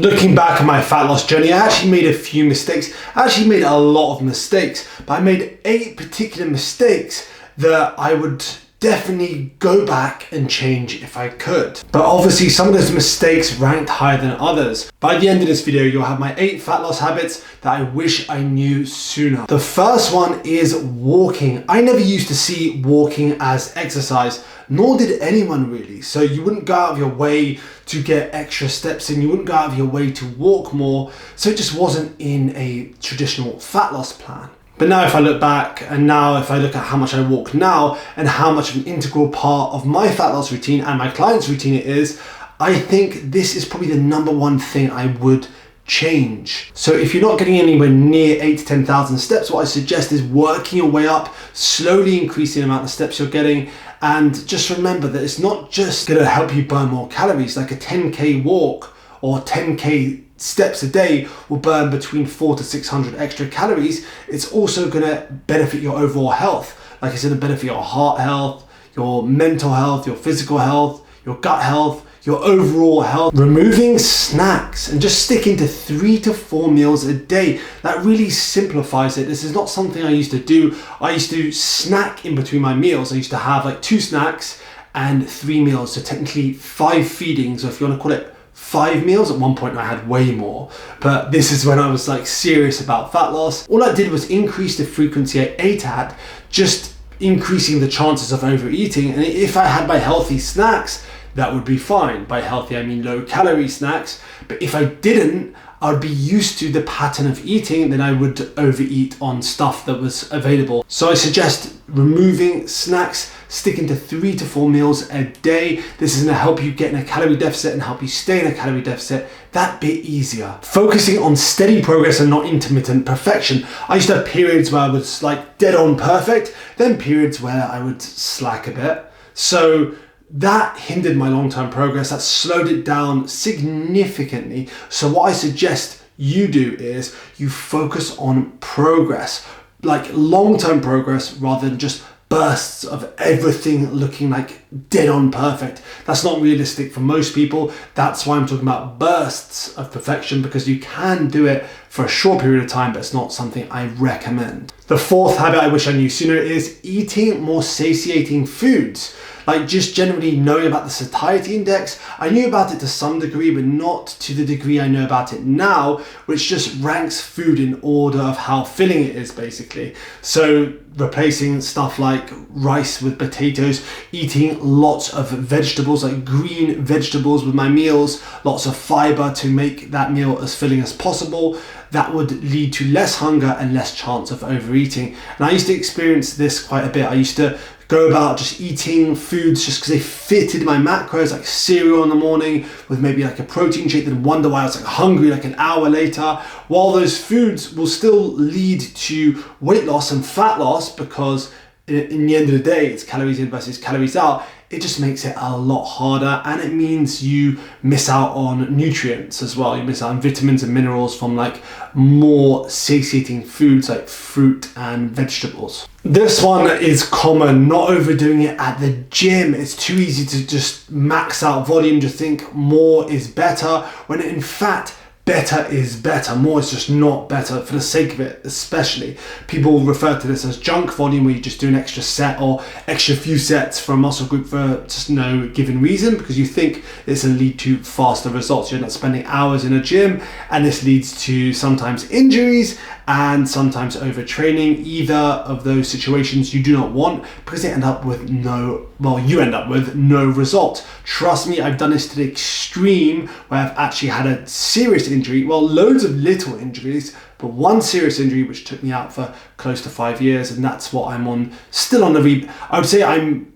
Looking back at my fat loss journey, I actually made a few mistakes. I actually made a lot of mistakes, but I made 8 particular mistakes that I would definitely go back and change if I could. But obviously some of those mistakes ranked higher than others. By the end of this video, you'll have my 8 fat loss habits that I wish I knew sooner. The first one is walking. I never used to see walking as exercise, nor did anyone really. So you wouldn't go out of your way to get extra steps in, you wouldn't go out of your way to walk more. So it just wasn't in a traditional fat loss plan. But now if I look back, and now if I look at how much I walk now and how much of an integral part of my fat loss routine and my clients' routine it is, I think this is probably the number one thing I would change. So if you're not getting anywhere near 8 to 10,000 steps, what I suggest is working your way up, slowly increasing the amount of steps you're getting. And just remember that it's not just gonna help you burn more calories. Like a 10K walk or 10K steps a day will burn between 400 to 600 extra calories. It's also gonna benefit your overall health. Like I said, it'll benefit your heart health, your mental health, your physical health, your gut health, your overall health. Removing snacks and just sticking to 3 to 4 meals a day. That really simplifies it. This is not something I used to do. I used to snack in between my meals. I used to have like 2 snacks and 3 meals. So technically 5 feedings, or if you want to call it 5 meals. At one point I had way more, but this is when I was like serious about fat loss. All I did was increase the frequency I ate at, just increasing the chances of overeating. And if I had my healthy snacks, that would be fine. By healthy, I mean low calorie snacks. But if I didn't, I'd be used to the pattern of eating, then I would overeat on stuff that was available. So I suggest removing snacks, sticking to 3 to 4 meals a day. This is gonna help you get in a calorie deficit and help you stay in a calorie deficit that bit easier. Focusing on steady progress and not intermittent perfection. I used to have periods where I was like dead on perfect, then periods where I would slack a bit. So that hindered my long-term progress. That slowed it down significantly. So what I suggest you do is you focus on progress, like long-term progress, rather than just bursts of everything looking like dead on perfect. That's not realistic for most people. That's why I'm talking about bursts of perfection, because you can do it for a short period of time, but it's not something I recommend. The fourth habit I wish I knew sooner is eating more satiating foods. Like just generally knowing about the satiety index. I knew about it to some degree, but not to the degree I know about it now, which just ranks food in order of how filling it is, basically. So replacing stuff like rice with potatoes, eating lots of vegetables, like green vegetables with my meals, lots of fiber to make that meal as filling as possible. That would lead to less hunger and less chance of overeating. And I used to experience this quite a bit. I used to go about just eating foods just because they fitted my macros, like cereal in the morning with maybe like a protein shake, then wonder why I was like hungry like an hour later. While those foods will still lead to weight loss and fat loss, because in the end of the day, it's calories in versus calories out. It just makes it a lot harder, and it means you miss out on nutrients as well. You miss out on vitamins and minerals from like more satiating foods like fruit and vegetables. This one is common, not overdoing it at the gym. It's too easy to just max out volume, just think more is better, when in fact, better is better. More is just not better for the sake of it, especially. People refer to this as junk volume, where you just do an extra set or extra few sets for a muscle group for just no given reason, because you think it's going to lead to faster results. You're not spending hours in a gym, and this leads to sometimes injuries and sometimes overtraining. Either of those situations you do not want, because they end up with you end up with no result. Trust me, I've done this to the extreme, where I've actually had a serious injury, loads of little injuries, but one serious injury which took me out for close to 5 years, and that's what I'm on, still on the I would say I'm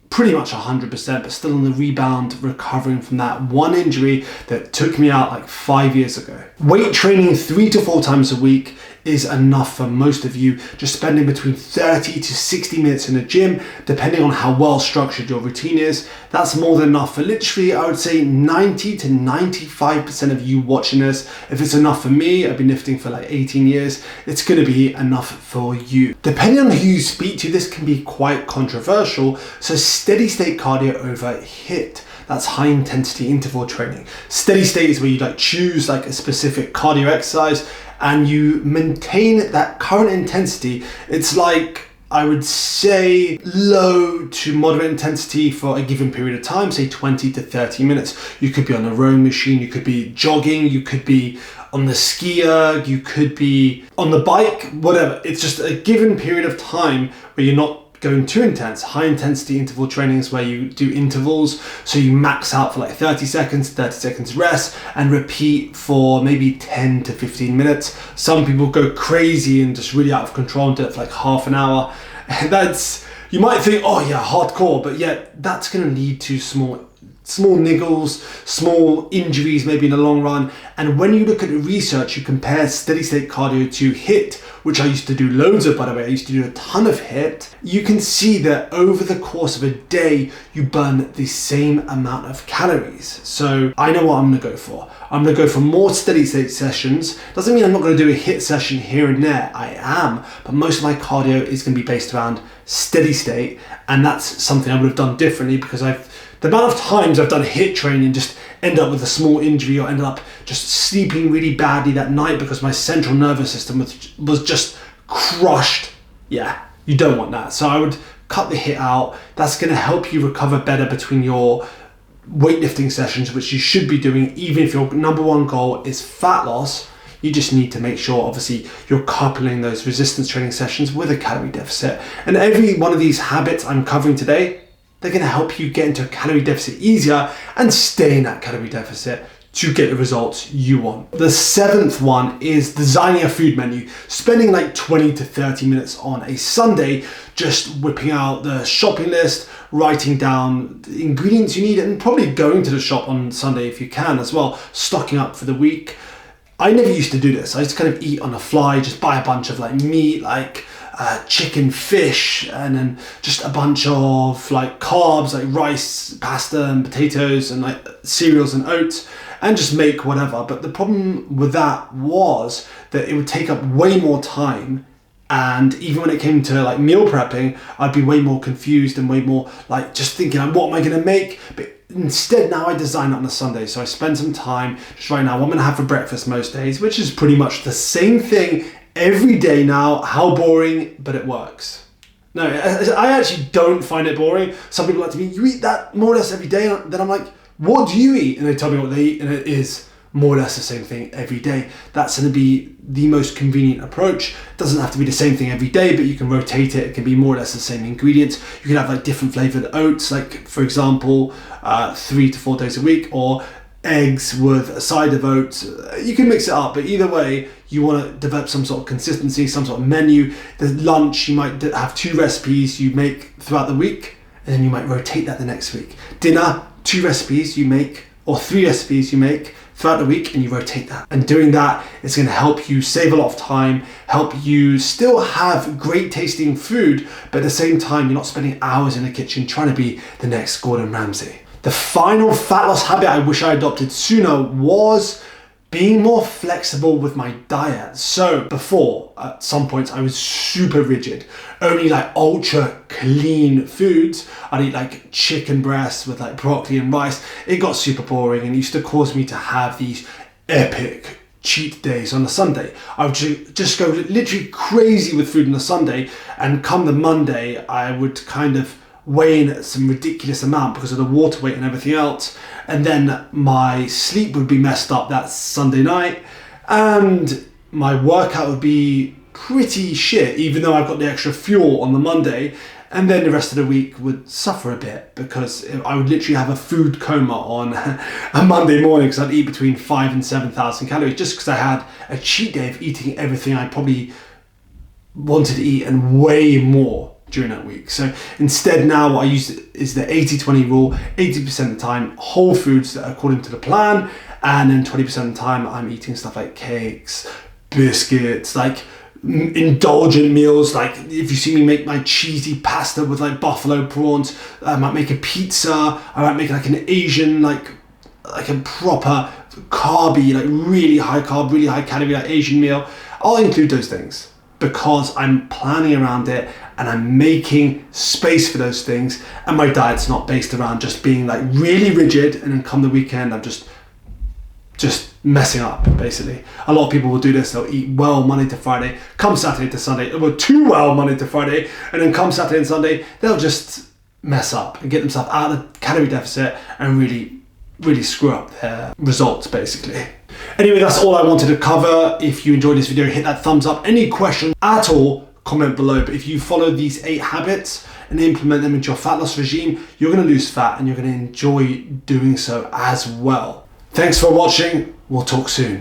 pretty much 100%, but still on the rebound, recovering from that one injury that took me out like 5 years ago. Weight training 3 to 4 times a week is enough for most of you. Just spending between 30 to 60 minutes in the gym, depending on how well structured your routine is. That's more than enough for literally, I would say 90 to 95% of you watching this. If it's enough for me, I've been lifting for like 18 years, it's gonna be enough for you. Depending on who you speak to, this can be quite controversial. So steady state cardio over HIIT. That's high intensity interval training. Steady state is where you like choose like a specific cardio exercise and you maintain that current intensity. It's like, I would say, low to moderate intensity for a given period of time, say 20 to 30 minutes. You could be on a rowing machine, you could be jogging, you could be on the skier, you could be on the bike, whatever. It's just a given period of time where you're not going too intense. High intensity interval training is where you do intervals, so you max out for like 30 seconds rest, and repeat for maybe 10 to 15 minutes. Some people go crazy and just really out of control and do it for like half an hour. And that's, you might think, oh yeah, hardcore, but yet that's going to lead to small niggles, small injuries maybe in the long run. And when you look at the research, you compare steady state cardio to HIIT, which I used to do loads of, by the way. I used to do a ton of HIIT. You can see that over the course of a day, you burn the same amount of calories. So I know what I'm gonna go for. I'm gonna go for more steady state sessions. Doesn't mean I'm not gonna do a HIIT session here and there. I am, but most of my cardio is gonna be based around steady state. And that's something I would have done differently, because the amount of times I've done HIIT training just end up with a small injury, or ended up just sleeping really badly that night because my central nervous system was just crushed. Yeah, you don't want that. So I would cut the HIIT out. That's going to help you recover better between your weightlifting sessions, which you should be doing even if your number one goal is fat loss. You just need to make sure, obviously, you're coupling those resistance training sessions with a calorie deficit. And every one of these habits I'm covering today, they're going to help you get into a calorie deficit easier and stay in that calorie deficit to get the results you want. The 7th one is designing a food menu. Spending like 20 to 30 minutes on a Sunday just whipping out the shopping list, writing down the ingredients you need, and probably going to the shop on Sunday if you can as well, stocking up for the week. I never used to do this. I just kind of eat on the fly, just buy a bunch of like meat, like chicken, fish, and then just a bunch of like carbs, like rice, pasta and potatoes, and like cereals and oats, and just make whatever. But the problem with that was that it would take up way more time, and even when it came to like meal prepping, I'd be way more confused and way more like just thinking, like, what am I going to make? But instead, now I design it on a Sunday. So I spend some time just right now, what I'm going to have for breakfast most days, which is pretty much the same thing every day now. How boring, but it works. No, I actually don't find it boring. Some people like to be, you eat that more or less every day. Then I'm like, what do you eat? And they tell me what they eat, and it is more or less the same thing every day. That's going to be the most convenient approach. It doesn't have to be the same thing every day, but you can rotate it. It can be more or less the same ingredients. You can have like different flavored oats, like for example, 3 to 4 days a week, or eggs with a side of oats. You can mix it up, but either way, you want to develop some sort of consistency, some sort of menu. The lunch, you might have 2 recipes you make throughout the week, and then you might rotate that the next week. Dinner, 2 recipes you make, or 3 recipes you make throughout the week, and you rotate that. And doing that is going to help you save a lot of time, help you still have great tasting food, but at the same time, you're not spending hours in the kitchen trying to be the next Gordon Ramsay. The final fat loss habit I wish I adopted sooner was being more flexible with my diet. So before, at some points, I was super rigid. Only like ultra clean foods. I'd eat like chicken breasts with like broccoli and rice. It got super boring and used to cause me to have these epic cheat days on a Sunday. I would just go literally crazy with food on a Sunday, and come the Monday, I would kind of weigh in some ridiculous amount because of the water weight and everything else, and then my sleep would be messed up that Sunday night, and my workout would be pretty shit, even though I've got the extra fuel on the Monday, and then the rest of the week would suffer a bit because I would literally have a food coma on a Monday morning because I'd eat between 5,000 and 7,000 calories just because I had a cheat day of eating everything I probably wanted to eat and way more during that week. So instead now what I use is the 80-20 rule. 80% of the time whole foods that are according to the plan, and then 20% of the time I'm eating stuff like cakes, biscuits, like indulgent meals. Like if you see me make my cheesy pasta with like buffalo prawns, I might make a pizza, I might make like an Asian, like a proper carby, like really high carb, really high calorie, like Asian meal. I'll include those things. because I'm planning around it and I'm making space for those things, and my diet's not based around just being like really rigid and then come the weekend I'm just messing up, basically. A lot of people will do this. They'll eat well Monday to Friday, come Saturday to Sunday, well, too well Monday to Friday, and then come Saturday and Sunday, they'll just mess up and get themselves out of the calorie deficit and really screw up their results, basically. Anyway, that's all I wanted to cover. If you enjoyed this video, hit that thumbs up. Any questions at all, comment below. But if you follow these 8 habits and implement them into your fat loss regime, you're going to lose fat and you're going to enjoy doing so as well. Thanks for watching. We'll talk soon.